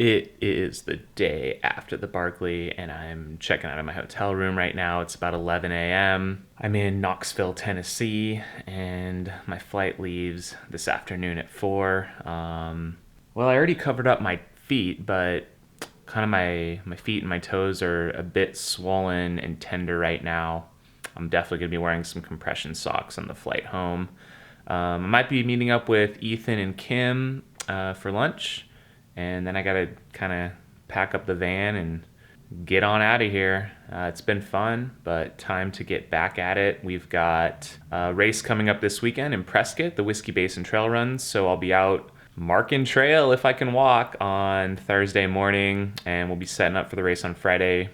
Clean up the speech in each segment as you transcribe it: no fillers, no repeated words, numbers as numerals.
It is the day after the Barkley, and I'm checking out of my hotel room right now. It's about 11 a.m. I'm in Knoxville, Tennessee, and my flight leaves this afternoon at 4. Well, I already covered up my feet, but kind of my feet and my toes are a bit swollen and tender right now. I'm definitely going to be wearing some compression socks on the flight home. I might be meeting up with Ethan and Kim for lunch. And then I gotta kind of pack up the van and get on out of here. It's been fun, but time to get back at it. We've got a race coming up this weekend in Prescott, the Whiskey Basin Trail Runs. So I'll be out marking trail if I can walk on Thursday morning, and we'll be setting up for the race on Friday.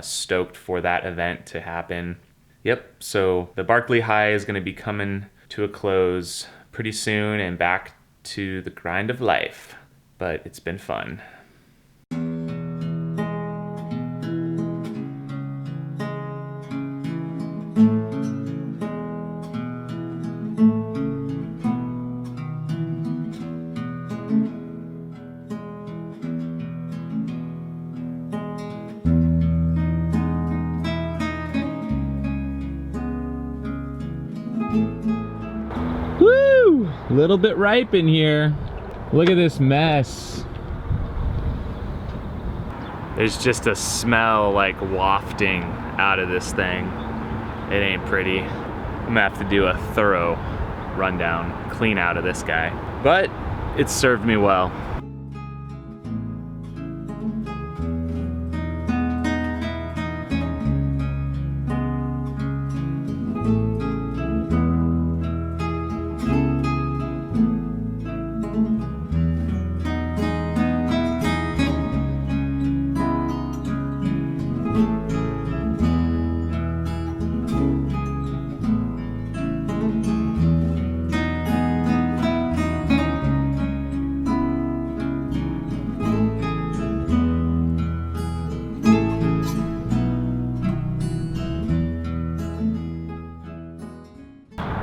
Stoked for that event to happen. Yep, so the Barkley High is gonna be coming to a close pretty soon and back to the grind of life. But it's been fun. Woo! A little bit ripe in here. Look at this mess. There's just a smell like wafting out of this thing. It ain't pretty. I'm gonna have to do a thorough rundown, clean out of this guy. But it's served me well.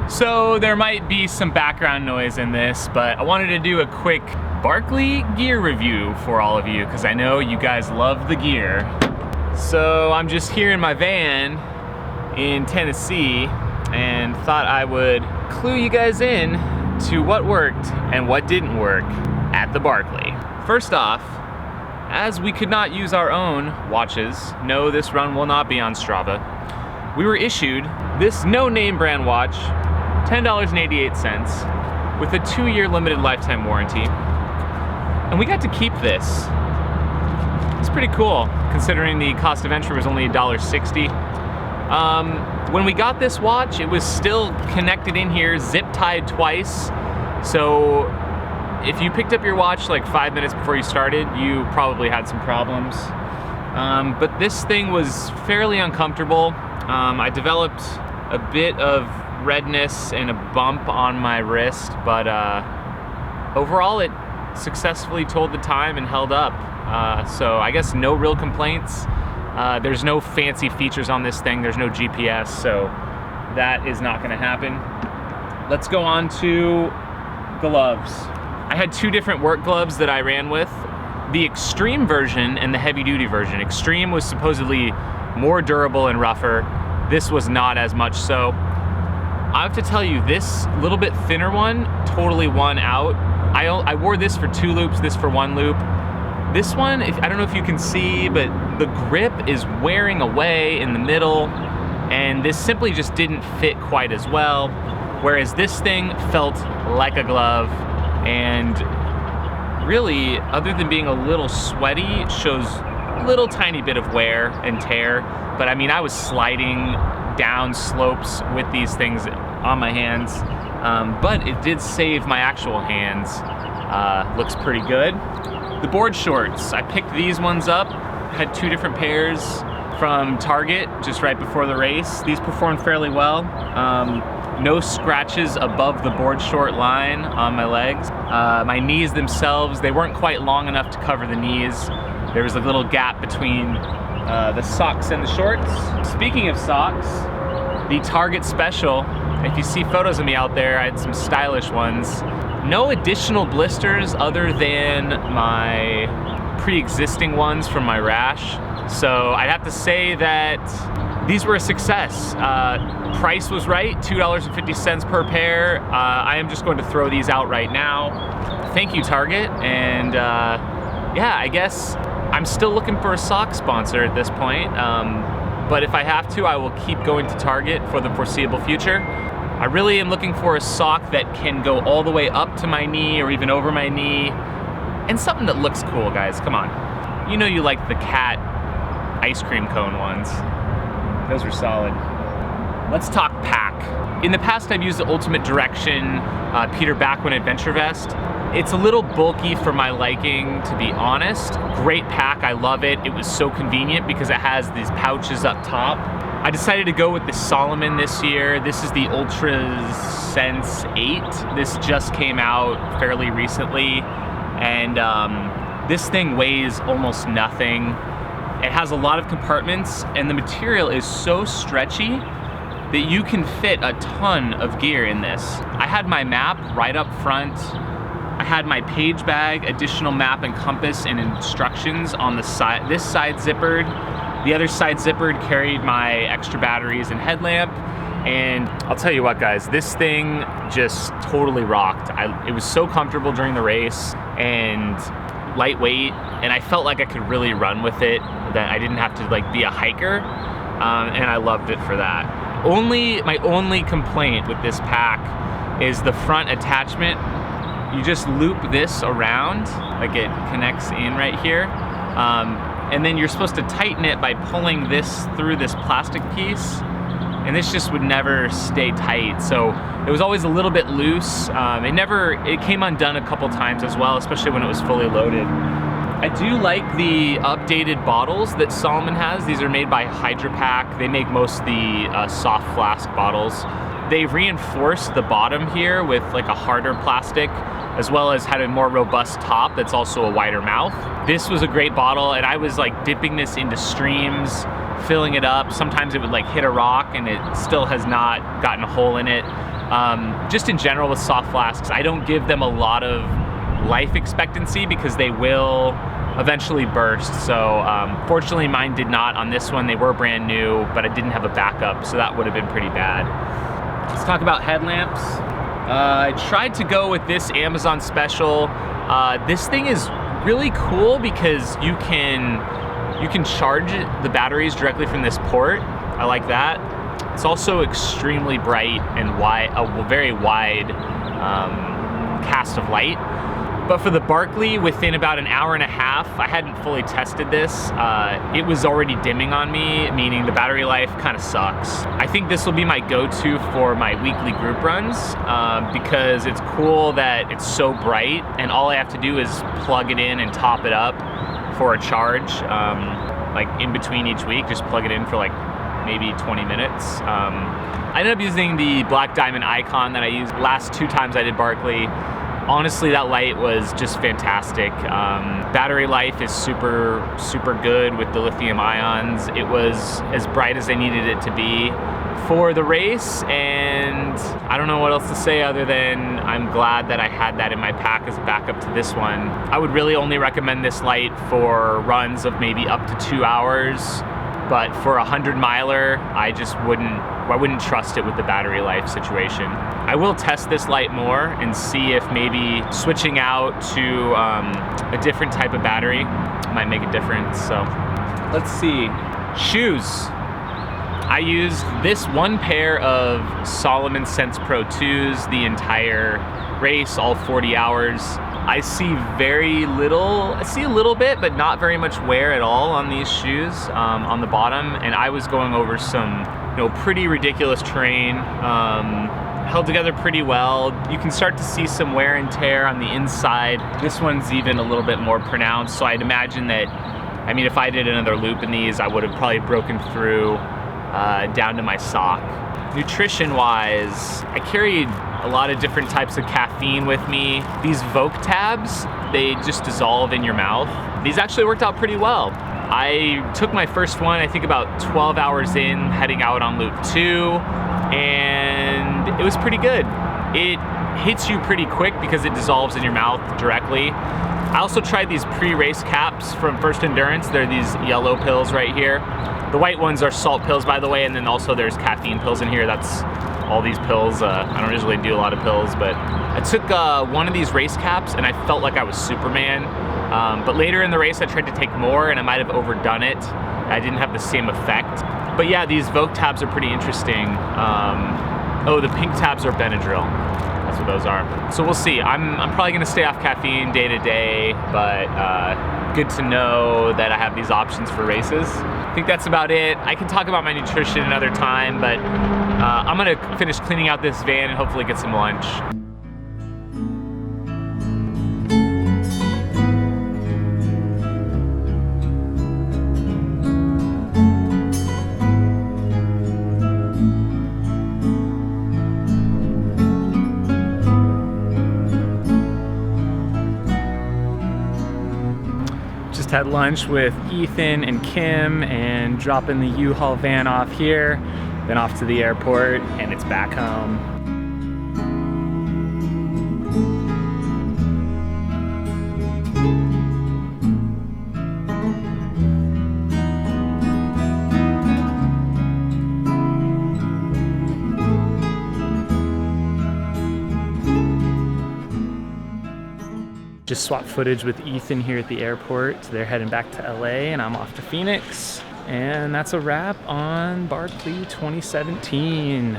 So there might be some background noise in this, but I wanted to do a quick Barkley gear review for all of you because I know you guys love the gear. So I'm just here in my van in Tennessee and thought I would clue you guys in to what worked and what didn't work at the Barkley. First off, as we could not use our own watches, no, this run will not be on Strava, we were issued this no-name brand watch, $10.88 with a 2-year limited lifetime warranty. And we got to keep this. It's pretty cool considering the cost of entry was only $1.60. When we got this watch, it was still connected in here, zip tied twice. So if you picked up your watch like 5 minutes before you started, you probably had some problems. But this thing was fairly uncomfortable. I developed a bit of redness and a bump on my wrist, but overall it successfully told the time and held up. So I guess no real complaints. There's no fancy features on this thing. There's no GPS, so that is not gonna happen. Let's go on to gloves. I had 2 different work gloves that I ran with. The extreme version and the heavy duty version. Extreme was supposedly more durable and rougher. This was not as much so. I have to tell you, this little bit thinner one totally won out. I wore this for 2 loops, this for 1 loop. This one, I don't know if you can see, but the grip is wearing away in the middle, and this simply just didn't fit quite as well, whereas this thing felt like a glove, and really, other than being a little sweaty, it shows a little tiny bit of wear and tear, but I mean, I was sliding down slopes with these things on my hands, but it did save my actual hands. Looks pretty good. The board shorts, I picked these ones up, had 2 different pairs from Target just right before the race. These performed fairly well. No scratches above the board short line on my legs. My knees themselves, they weren't quite long enough to cover the knees. There was a little gap between the socks and the shorts. Speaking of socks, the Target special, if you see photos of me out there, I had some stylish ones. No additional blisters other than my pre-existing ones from my rash. So I'd have to say that these were a success. Price was right, $2.50 per pair. I am just going to throw these out right now. Thank you, Target. And yeah, I guess I'm still looking for a sock sponsor at this point. But if I have to, I will keep going to Target for the foreseeable future. I really am looking for a sock that can go all the way up to my knee or even over my knee. And something that looks cool, guys, come on. You know you like the cat ice cream cone ones. Those are solid. Let's talk pack. In the past, I've used the Ultimate Direction Peter Backwin Adventure Vest. It's a little bulky for my liking, to be honest. Great pack, I love it. It was so convenient because it has these pouches up top. I decided to go with the Salomon this year. This is the Ultra Sense 8. This just came out fairly recently. And this thing weighs almost nothing. It has a lot of compartments, and the material is so stretchy that you can fit a ton of gear in this. I had my map right up front. I had my page bag, additional map and compass and instructions on the side. This side zippered. The other side zippered carried my extra batteries and headlamp. And I'll tell you what, guys, this thing just totally rocked. It was so comfortable during the race and lightweight, and I felt like I could really run with it, that I didn't have to like be a hiker, and I loved it for that. My only complaint with this pack is the front attachment. You just loop this around, like it connects in right here, and then you're supposed to tighten it by pulling this through this plastic piece, and this just would never stay tight. So it was always a little bit loose. It came undone a couple times as well, especially when it was fully loaded. I do like the updated bottles that Salomon has. These are made by Hydra Pack. They make most of the soft flask bottles. They've reinforced the bottom here with like a harder plastic, as well as had a more robust top that's also a wider mouth. This was a great bottle, and I was like dipping this into streams, filling it up. Sometimes it would like hit a rock and it still has not gotten a hole in it. Just in general with soft flasks, I don't give them a lot of life expectancy because they will eventually burst. So fortunately mine did not on this one. They were brand new, but I didn't have a backup, so that would have been pretty bad. Let's talk about headlamps. I tried to go with this Amazon special. This thing is really cool because you can charge the batteries directly from this port. I like that. It's also extremely bright and wide, a very wide cast of light. But for the Barkley, within about an hour and a half, I hadn't fully tested this. It was already dimming on me, meaning the battery life kind of sucks. I think this will be my go-to for my weekly group runs because it's cool that it's so bright, and all I have to do is plug it in and top it up for a charge, like in between each week. Just plug it in for like maybe 20 minutes. I ended up using the Black Diamond Icon that I used last 2 times I did Barkley. Honestly, that light was just fantastic. Battery life is super, super good with the lithium ions. It was as bright as I needed it to be for the race, and I don't know what else to say other than I'm glad that I had that in my pack as a backup to this one. I would really only recommend this light for runs of maybe up to 2 hours, but for a 100-miler, I wouldn't trust it with the battery life situation. I will test this light more and see if maybe switching out to a different type of battery might make a difference. So let's see. Shoes. I used this one pair of Salomon Sense Pro 2s the entire race, all 40 hours. I see very little, I see a little bit, but not very much wear at all on these shoes on the bottom. And I was going over some, pretty ridiculous terrain. Held together pretty well. You can start to see some wear and tear on the inside. This one's even a little bit more pronounced. So I'd imagine that, if I did another loop in these, I would have probably broken through down to my sock. Nutrition-wise, I carried a lot of different types of caffeine with me. These Vogue tabs, they just dissolve in your mouth. These actually worked out pretty well. I took my first one, I think about 12 hours in, heading out on loop 2, and it was pretty good. It hits you pretty quick because it dissolves in your mouth directly. I also tried these pre-race caps from First Endurance. They're these yellow pills right here. The white ones are salt pills, by the way, and then also there's caffeine pills in here. That's all these pills. I don't usually do a lot of pills, but I took one of these race caps and I felt like I was Superman. But later in the race I tried to take more and I might have overdone it. I didn't have the same effect. But yeah, these Vogue tabs are pretty interesting. Oh, the pink tabs are Benadryl. That's what those are. So we'll see. I'm probably gonna stay off caffeine day to day, but good to know that I have these options for races. I think that's about it. I can talk about my nutrition another time, but I'm gonna finish cleaning out this van and hopefully get some lunch. Just had lunch with Ethan and Kim and dropping the U-Haul van off here, then off to the airport, and it's back home. Just swapped footage with Ethan here at the airport. They're heading back to LA and I'm off to Phoenix. And that's a wrap on Barkley 2017.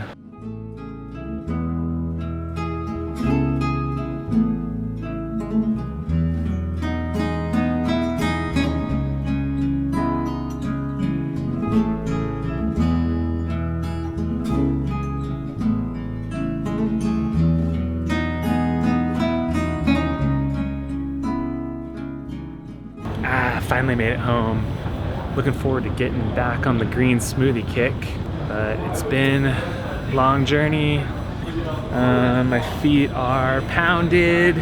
Finally made it home. Looking forward to getting back on the green smoothie kick, but it's been a long journey. My feet are pounded,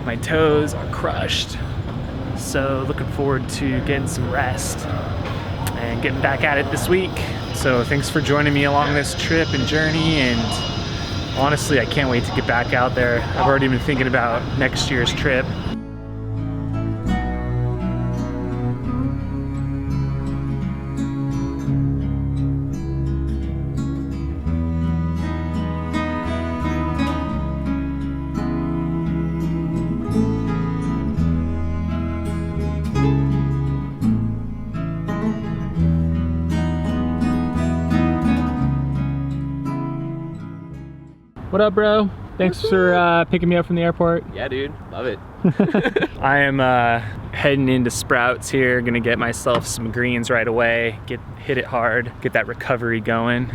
my toes are crushed. So looking forward to getting some rest and getting back at it this week. So thanks for joining me along this trip and journey, and honestly, I can't wait to get back out there. I've already been thinking about next year's trip. What up, bro? Thanks for picking me up from the airport. Yeah, dude, love it. I am heading into Sprouts here, gonna get myself some greens right away, hit it hard, get that recovery going.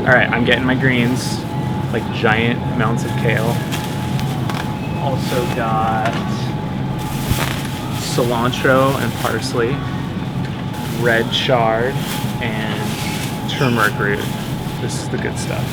All right, I'm getting my greens, like giant mounds of kale. Also got cilantro and parsley, red chard, and turmeric root. This is the good stuff.